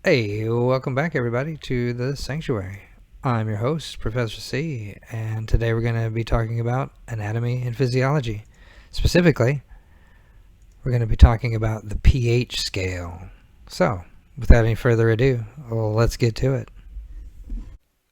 Hey, welcome back everybody to the Sanctuary. I'm your host, Professor C, and today we're going to be talking about anatomy and physiology. Specifically, we're going to be talking about the pH scale. So, without any further ado, let's get to it.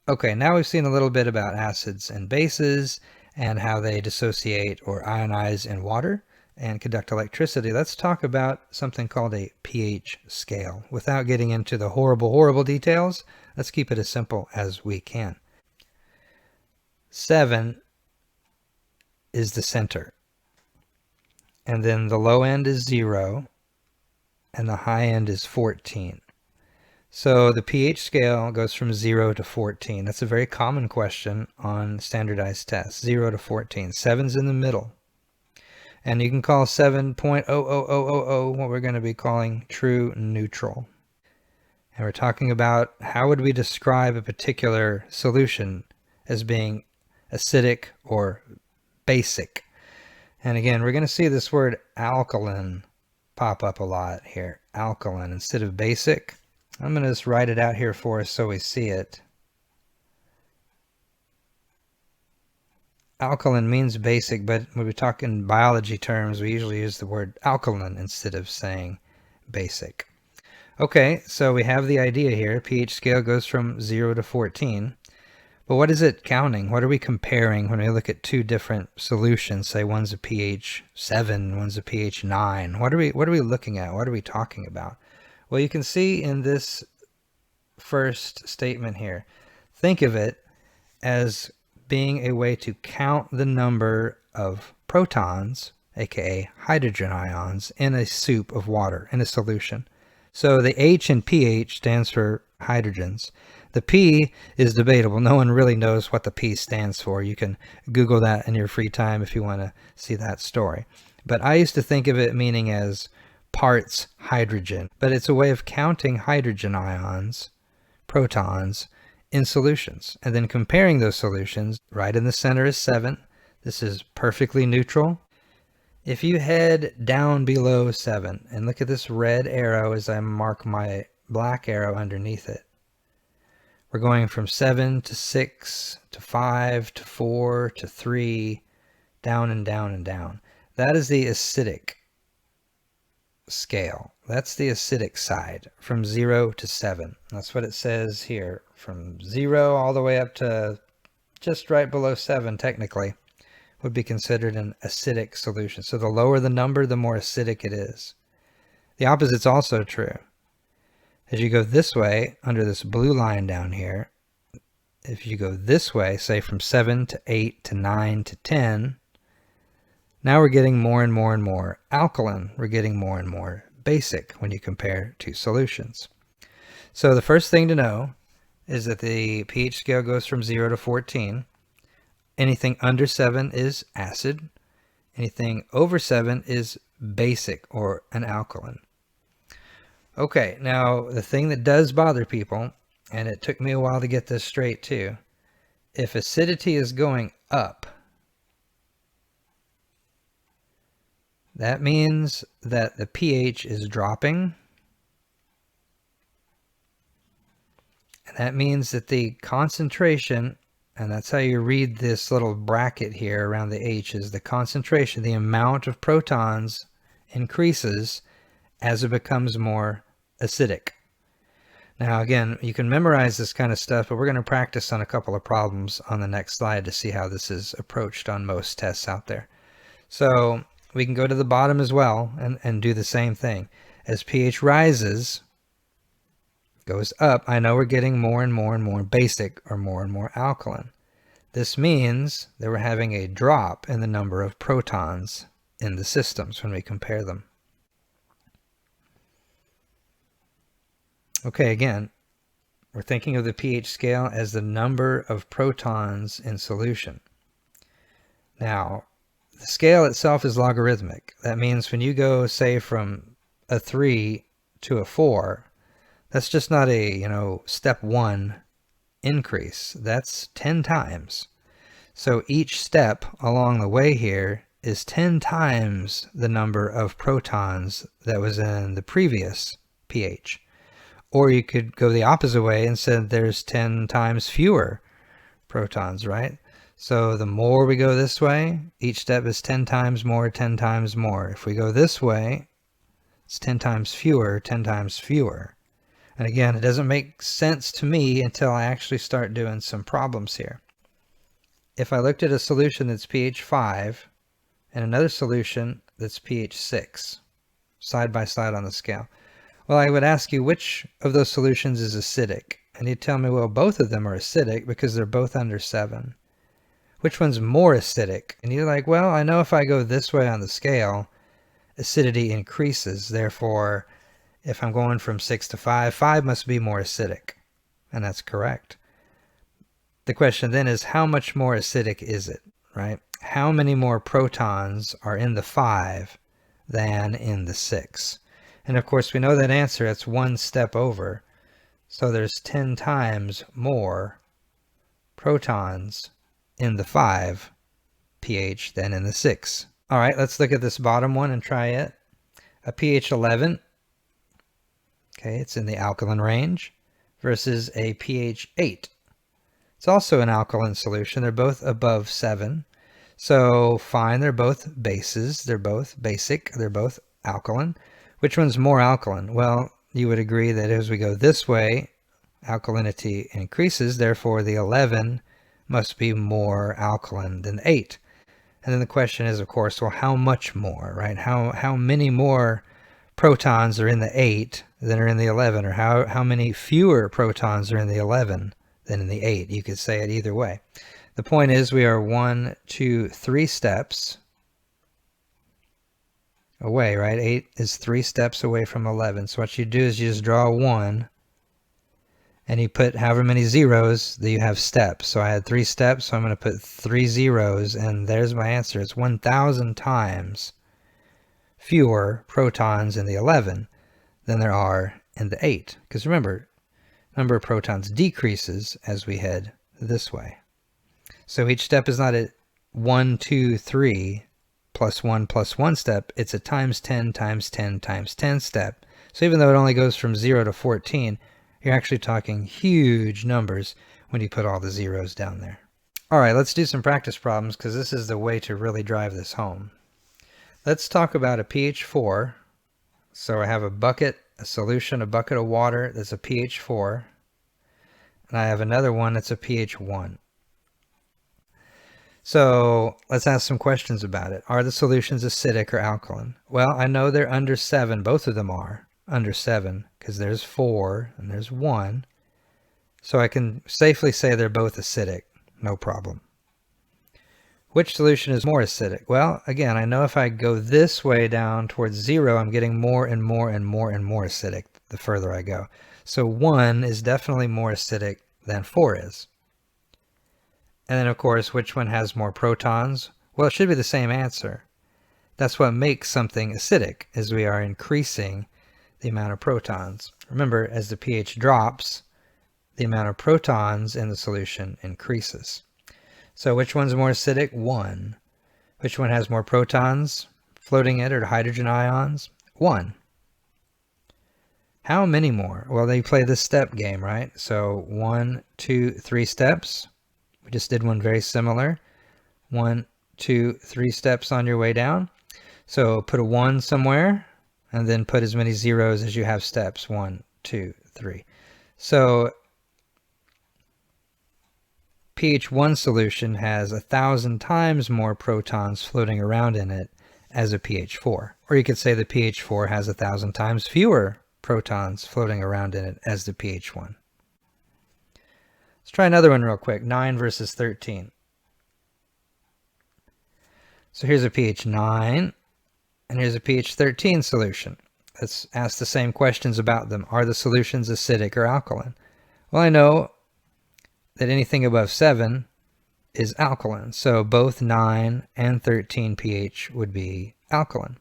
Okay, now we've seen a little bit about acids and bases and how they dissociate or ionize in water and conduct electricity. Let's talk about something called a pH scale. Without getting into the horrible details, let's keep it as simple as we can. 7 is the center, and then the low end is 0 and the high end is 14. So the pH scale goes from 0 to 14. That's a very common question on standardized tests. 0 to 14. 7's in the middle. And you can call 7.00000 what we're going to be calling true neutral. And we're talking about how would we describe a particular solution as being acidic or basic. And again, we're going to see this word alkaline pop up a lot here. Alkaline instead of basic. I'm going to just write it out here for us so we see it. Alkaline means basic, but when we talk in biology terms, we usually use the word alkaline instead of saying basic. Okay, so we have the idea here. pH scale goes from 0 to 14. But what is it counting? What are we comparing when we look at two different solutions? Say one's a pH 7, one's a pH 9. What are we looking at? What are we talking about? Well, you can see in this first statement here, think of it as being a way to count the number of protons, aka hydrogen ions, in a soup of water, in a solution. So the H in pH stands for hydrogens. The P is debatable. No one really knows what the P stands for. You can Google that in your free time if you want to see that story. But I used to think of it meaning as parts hydrogen. But it's a way of counting hydrogen ions, protons, in solutions. And then comparing those solutions. Right in the center is 7. This is perfectly neutral. If you head down below 7 and look at this red arrow as I mark my black arrow underneath it, we're going from 7 to 6 to 5 to 4 to 3, down and down and down. That is the acidic scale. That's the acidic side, from 0 to 7. That's what it says here, from 0 all the way up to just right below 7 technically would be considered an acidic solution. So the lower the number, the more acidic it is. The opposite's also true. As you go this way, under this blue line down here, if you go this way, say from 7 to 8 to 9 to 10, now we're getting more and more and more alkaline. We're getting more and more basic when you compare two solutions. So the first thing to know is that the pH scale goes from 0 to 14. Anything under 7 is acid. Anything over 7 is basic or an alkaline. Okay, now the thing that does bother people, and it took me a while to get this straight too, if acidity is going up, that means that the pH is dropping. And that means that the concentration, and that's how you read this little bracket here around the H, is the concentration, the amount of protons increases as it becomes more acidic. Now again, you can memorize this kind of stuff, but we're going to practice on a couple of problems on the next slide to see how this is approached on most tests out there. So we can go to the bottom as well and do the same thing. As pH rises, goes up, I know we're getting more and more and more basic or more alkaline. This means that we're having a drop in the number of protons in the systems when we compare them. Okay, again, we're thinking of the pH scale as the number of protons in solution. Now, the scale itself is logarithmic. That means when you go, say, from a 3 to a 4, that's just not a, step 1 increase. That's 10 times. So each step along the way here is 10 times the number of protons that was in the previous pH. Or you could go the opposite way and say there's 10 times fewer protons, right? So the more we go this way, each step is 10 times more, 10 times more. If we go this way, it's 10 times fewer, 10 times fewer. And again, it doesn't make sense to me until I actually start doing some problems here. If I looked at a solution that's pH 5 and another solution that's pH 6, side by side on the scale, well, I would ask you which of those solutions is acidic. And you'd tell me, well, both of them are acidic because they're both under 7. Which one's more acidic? And you're like, well, I know if I go this way on the scale, acidity increases. Therefore, if I'm going from 6 to 5, 5 must be more acidic. And that's correct. The question then is, how much more acidic is it, right? How many more protons are in the 5 than in the 6? And of course, we know that answer, it's one step over. So there's 10 times more protons in the 5 pH than in the 6. All right, let's look at this bottom one and try it. A pH 11, okay, it's in the alkaline range, versus a pH 8. It's also an alkaline solution. They're both above 7. So fine, they're both bases. They're both basic. They're both alkaline. Which one's more alkaline? Well, you would agree that as we go this way, alkalinity increases. Therefore, the 11 must be more alkaline than 8. And then the question is, of course, well, how much more, right? How many more protons are in the 8 than are in the 11? Or how many fewer protons are in the 11 than in the 8? You could say it either way. The point is we are 1, 2, 3 steps away, right? 8 is 3 steps away from 11. So what you do is you just draw a 1 and you put however many zeros that you have steps. So I had 3 steps, so I'm going to put 3 zeros, and there's my answer. It's 1,000 times fewer protons in the 11 than there are in the 8. Because remember, number of protons decreases as we head this way. So each step is not a 1, 2, 3 plus 1 step. It's a times 10 times 10 times 10 step. So even though it only goes from 0 to 14, you're actually talking huge numbers when you put all the zeros down there. All right, let's do some practice problems because this is the way to really drive this home. Let's talk about a pH 4. So I have a bucket, a solution, a bucket of water that's a pH 4. And I have another one that's a pH 1. So let's ask some questions about it. Are the solutions acidic or alkaline? Well, I know they're under 7. Both of them are under 7 because there's 4 and there's 1. So I can safely say they're both acidic. No problem. Which solution is more acidic? Well, again, I know if I go this way down towards 0, I'm getting more and more and more and more acidic the further I go. So 1 is definitely more acidic than 4 is. And then, of course, which one has more protons? Well, it should be the same answer. That's what makes something acidic, is we are increasing the amount of protons. Remember, as the pH drops, the amount of protons in the solution increases. So which one's more acidic? 1. Which one has more protons floating in it, or hydrogen ions? 1. How many more? Well, they play the step game, right? So 1, 2, 3 steps. We just did one very similar. 1, 2, 3 steps on your way down. So put a 1 somewhere and then put as many zeros as you have steps. 1, 2, 3. So pH 1 solution has 1,000 times more protons floating around in it as a pH 4. Or you could say the pH 4 has 1,000 times fewer protons floating around in it as the pH 1. Let's try another one real quick. 9 versus 13. So here's a pH 9 and here's a pH 13 solution. Let's ask the same questions about them. Are the solutions acidic or alkaline? Well, I know that anything above 7 is alkaline. So both 9 and 13 pH would be alkaline.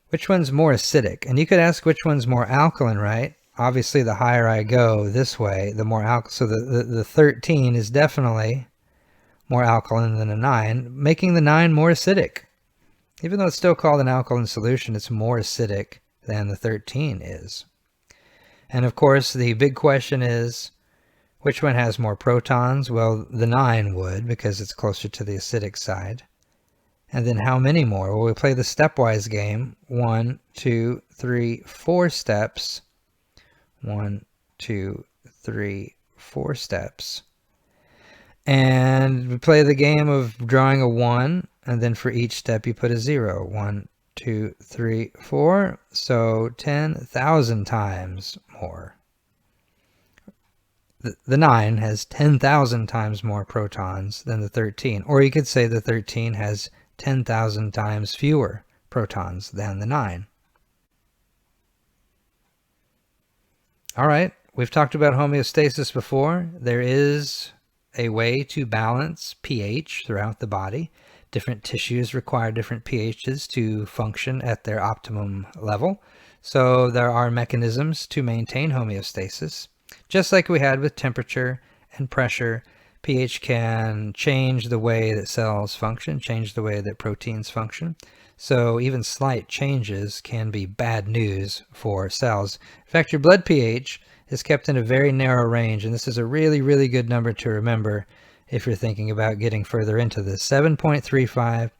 Which one's more acidic? And you could ask which one's more alkaline, right? Obviously, the higher I go this way, the more alkaline. So the 13 is definitely more alkaline than a 9, making the 9 more acidic. Even though it's still called an alkaline solution, it's more acidic than the 13 is. And of course, the big question is, which one has more protons? Well, the 9 would, because it's closer to the acidic side. And then how many more? Well, we play the stepwise game. 1, 2, 3, 4 steps. 1, 2, 3, 4 steps. And we play the game of drawing a 1, and then for each step you put a 0. 1, 2, 3, 4. So 10,000 times more. The 9 has 10,000 times more protons than the 13. Or you could say the 13 has 10,000 times fewer protons than the 9. All right, we've talked about homeostasis before. There is a way to balance pH throughout the body. Different tissues require different pHs to function at their optimum level. So there are mechanisms to maintain homeostasis. Just like we had with temperature and pressure, pH can change the way that cells function, change the way that proteins function. So even slight changes can be bad news for cells. In fact, your blood pH is kept in a very narrow range, and this is a really, really good number to remember if you're thinking about getting further into this. 7.35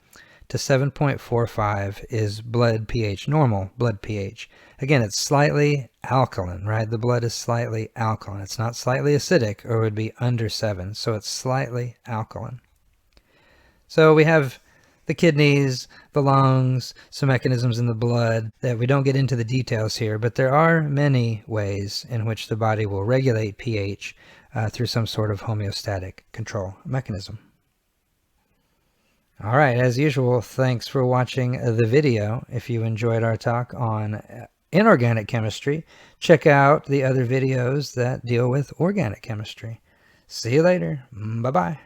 to 7.45 is blood pH, normal blood pH. Again, it's slightly alkaline, right? The blood is slightly alkaline. It's not slightly acidic, or it would be under 7. So it's slightly alkaline. So we have the kidneys, the lungs, some mechanisms in the blood that we don't get into the details here, but there are many ways in which the body will regulate pH through some sort of homeostatic control mechanism. All right, as usual, thanks for watching the video. If you enjoyed our talk on inorganic chemistry, check out the other videos that deal with organic chemistry. See you later. Bye-bye.